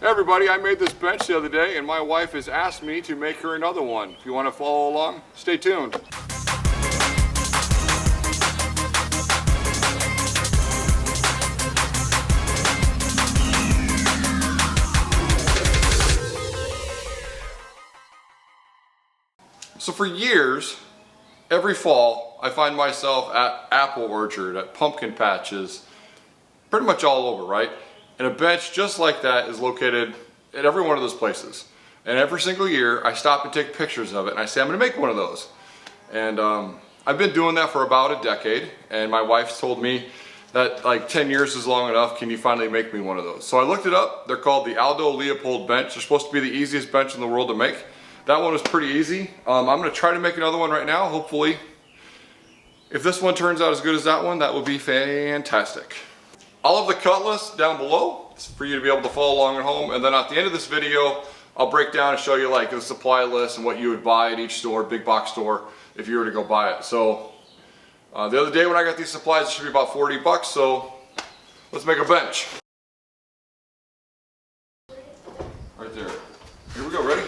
Hey everybody, I made this bench the other day and my wife has asked me to make her another one. If you want to follow along, stay tuned. So for years, every fall, I find myself at apple orchard, at pumpkin patches, pretty much all over, right? And a bench just like that is located at every one of those places. And every single year, I stop and take pictures of it, and I say, I'm gonna make one of those. And I've been doing that for about a decade, and my wife's told me that like 10 years is long enough, can you finally make me one of those? So I looked it up, they're called the Aldo Leopold bench. They're supposed to be the easiest bench in the world to make. That one was pretty easy. I'm gonna try to make another one right now, hopefully. If this one turns out as good as that one, that would be fantastic. I'll have the cut list down below for you to be able to follow along at home, and then at the end of this video, I'll break down and show you like the supply list and what you would buy at each store, big box store, if you were to go buy it. So the other day when I got these supplies, it should be about 40 bucks, so let's make a bench. Right there. Here we go, ready?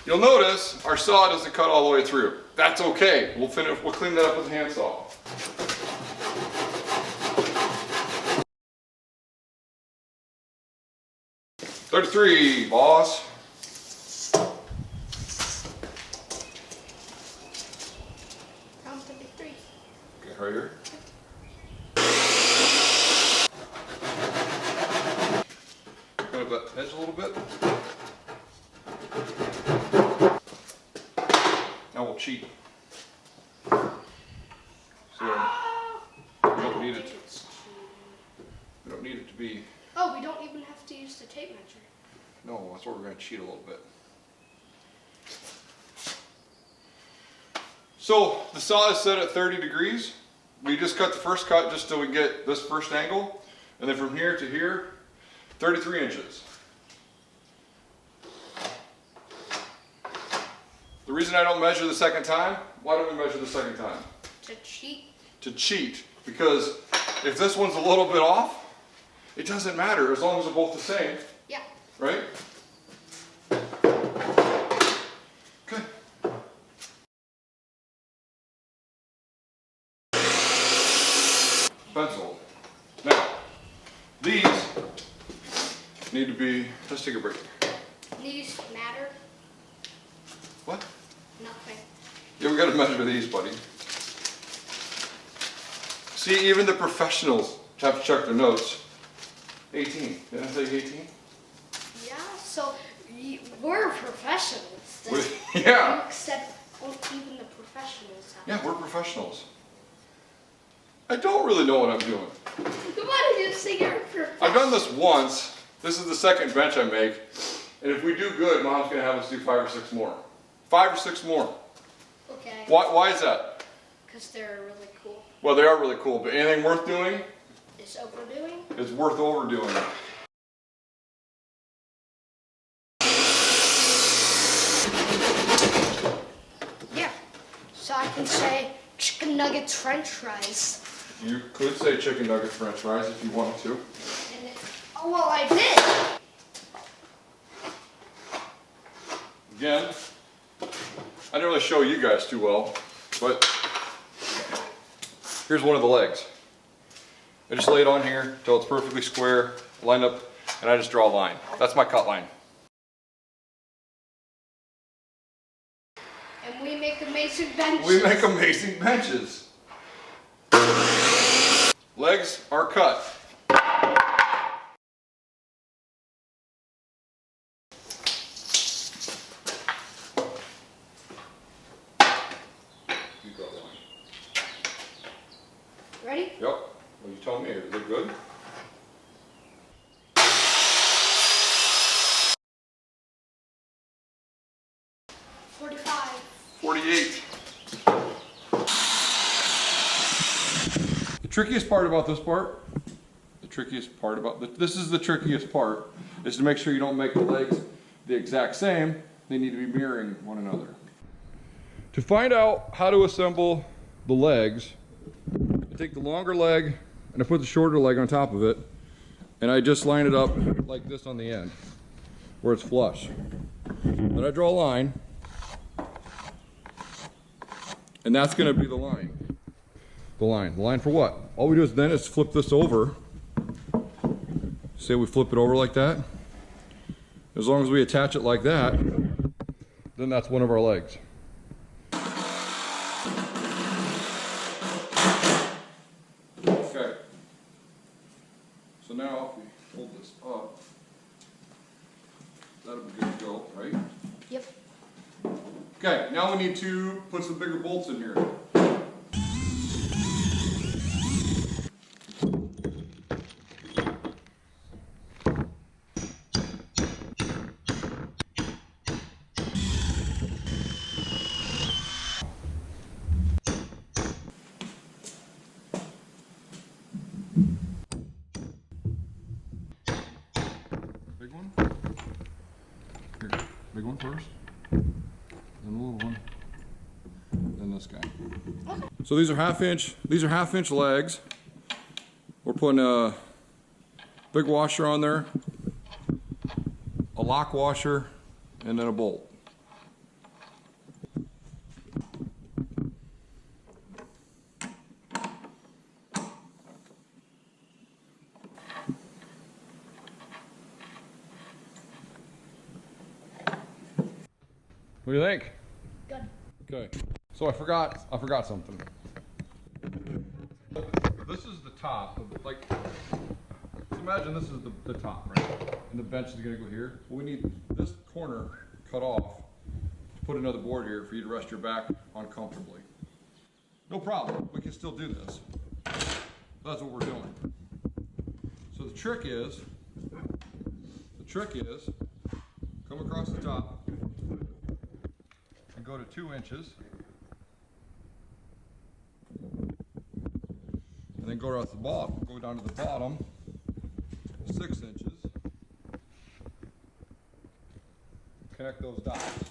You'll notice our saw doesn't cut all the way through. That's okay. We'll clean that up with a handsaw. $33, boss. I'm 33. Okay, right here. Cut up that edge a little bit. Now we'll cheat. So we don't need it. We don't need it to be. Oh, we don't even have to use the tape measure. No, that's where we're going to cheat a little bit. So the saw is set at 30 degrees. We just cut the first cut just so we get this first angle, and then from here to here, 33 inches. The reason I don't measure the second time, why don't we measure the second time? To cheat. To cheat, because if this one's a little bit off, it doesn't matter as long as they're both the same. Yeah. Right? Okay. Pencil. Now, these need to be, let's take a break. These matter. What? Nothing. Yeah, we gotta measure these, buddy. See, even the professionals have to check their notes. 18. Did I say 18? Yeah, so we're professionals. Yeah. You accept even the professionals. Yeah, we're professionals. I don't really know what I'm doing. Why did you say you're a professional? I've done this once. This is the second bench I make. And if we do good, Mom's gonna have us do 5 or 6 more. 5 or 6 more. Okay. Why is that? Because they're really cool. Well, they are really cool, but anything worth doing Is overdoing? is worth overdoing. Yeah. So I can say chicken nuggets french fries. You could say chicken nugget french fries if you wanted to. And oh, well, I did. Again, I didn't really show you guys too well, but here's one of the legs. I just lay it on here until it's perfectly square, lined up, and I just draw a line. That's my cut line. And we make amazing benches. We make amazing benches. Legs are cut. You draw the line. Ready? Yep. Well, you tell me. Is it good? $48. The trickiest part about this part, this is the trickiest part, is to make sure you don't make the legs the exact same, They need to be mirroring one another. To find out how to assemble the legs, I take the longer leg and I put the shorter leg on top of it, and I just line it up like this on the end, where it's flush. Then I draw a line, and that's gonna be the line. The line for what? All we do is then is flip this over. Say we flip it over like that. As long as we attach it like that, then that's one of our legs. Okay. So now if we hold this up, that'll be good to go, right? Yep. Okay, now we need to put some bigger bolts in here. Big one? Here, big one first. Then the little one. Then this guy. So these are half-inch legs. We're putting a big washer on there, a lock washer, and then a bolt. What do you think? Good. Okay. So I forgot something. This is the top of, like, so imagine this is the top, right? And the bench is gonna go here. Well, we need this corner cut off to put another board here for you to rest your back on comfortably. No problem, we can still do this. That's what we're doing. So the trick is, come across the top and go to 2 inches. And then go down to the bottom, 6 inches. Connect those dots.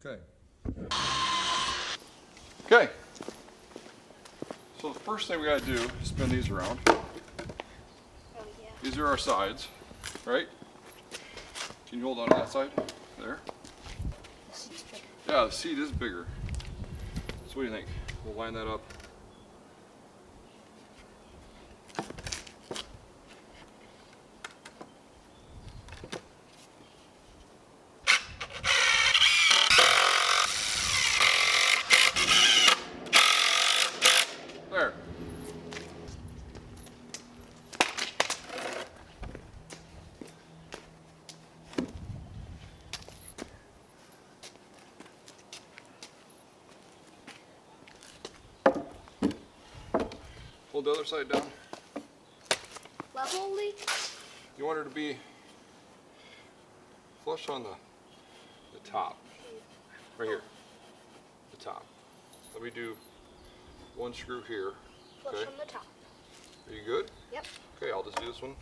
Okay. Okay. So the first thing we gotta do is spin these around. Oh yeah. These are our sides, right? Can you hold on to that side? There. The seat's bigger. Yeah, the seat is bigger. So what do you think? We'll line that up. There. Hold the other side down. Levelly? You want her to be flush on the top. Right here. The top. Let me do one screw here. Flush Okay. on the top. Are you good? Yep. Okay, I'll just do this one.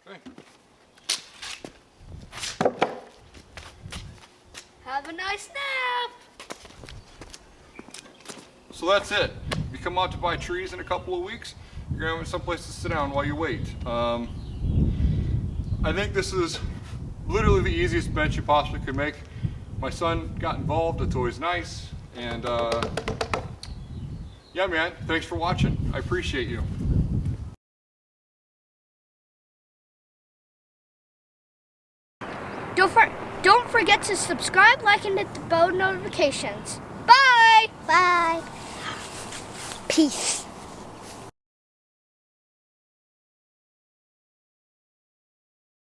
Okay. Have a nice nap. So that's it. If you come out to buy trees in a couple of weeks, you're gonna have someplace to sit down while you wait. I think this is literally the easiest bench you possibly could make. My son got involved, it's always nice. And yeah, man, thanks for watching. I appreciate you. Don't forget to subscribe, like, and hit the bell notifications. Bye! Bye. Peace.